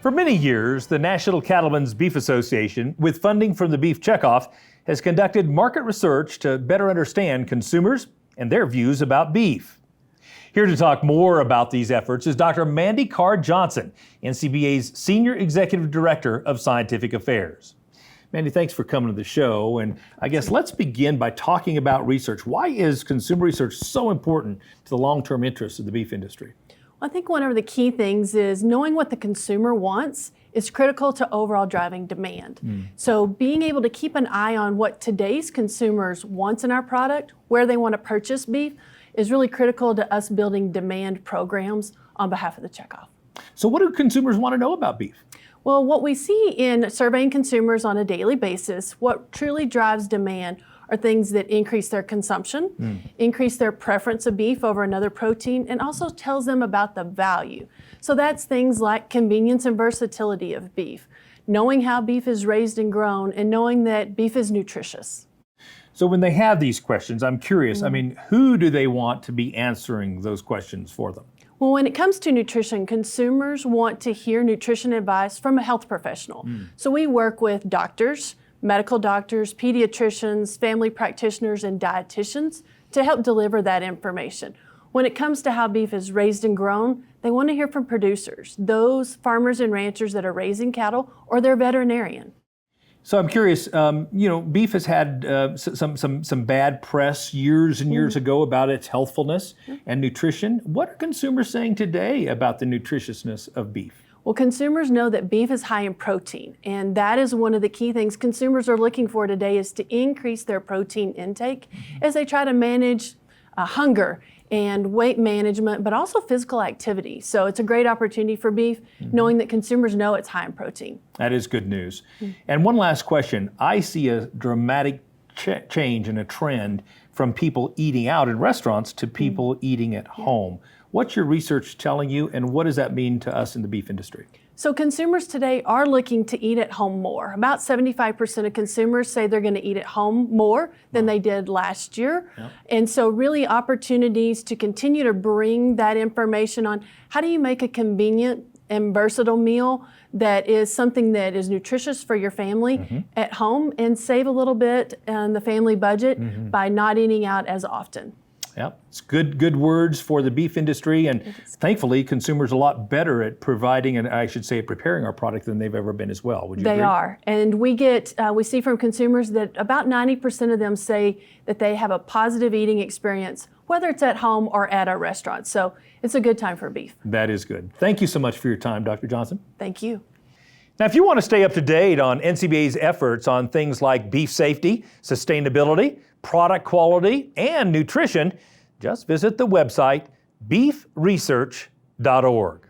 For many years, the National Cattlemen's Beef Association, with funding from the Beef Checkoff, has conducted market research to better understand consumers and their views about beef. Here to talk more about these efforts is Dr. Mandy Carr-Johnson, NCBA's Senior Executive Director of Scientific Affairs. Mandy, thanks for coming to the show. And I guess let's begin by talking about research. Why is consumer research so important to the long-term interests of the beef industry? I think one of the key things is knowing what the consumer wants is critical to overall driving demand. So being able to keep an eye on what today's consumers want in our product, where they want to purchase beef, is really critical to us building demand programs on behalf of the Checkoff. So what do consumers want to know about beef? Well, what we see in surveying consumers on a daily basis, what truly drives demand are things that increase their consumption, increase their preference of beef over another protein, and also tells them about the value. So that's things like convenience and versatility of beef, knowing how beef is raised and grown, and knowing that beef is nutritious. So when they have these questions, I'm curious, who do they want to be answering those questions for them? Well, when it comes to nutrition, consumers want to hear nutrition advice from a health professional. So we work with doctors, medical doctors, pediatricians, family practitioners, and dietitians to help deliver that information. When it comes to how beef is raised and grown, they want to hear from producers, those farmers and ranchers that are raising cattle, or their veterinarian. So I'm curious, beef has had some bad press years and years ago about its healthfulness and nutrition. What are consumers saying today about the nutritiousness of beef? Well, consumers know that beef is high in protein, and that is one of the key things consumers are looking for today, is to increase their protein intake as they try to manage hunger and weight management, but also physical activity. So it's a great opportunity for beef, knowing that consumers know it's high in protein. That is good news. And one last question. I see a dramatic change in a trend from people eating out in restaurants to people eating at home. What's your research telling you, and what does that mean to us in the beef industry? So consumers today are looking to eat at home more. About 75% of consumers say they're going to eat at home more than they did last year. And so really opportunities to continue to bring that information on how do you make a convenient and versatile meal that is something that is nutritious for your family at home, and save a little bit on the family budget by not eating out as often. Yep, it's good words for the beef industry, and thankfully consumers are a lot better at providing, and I should say preparing our product than they've ever been as well. Would you agree? They are, and we see from consumers that about 90% of them say that they have a positive eating experience, whether it's at home or at our restaurant. So it's a good time for beef. That is good. Thank you so much for your time, Dr. Johnson. Thank you. Now, if you want to stay up to date on NCBA's efforts on things like beef safety, sustainability, product quality, and nutrition, just visit the website beefresearch.org.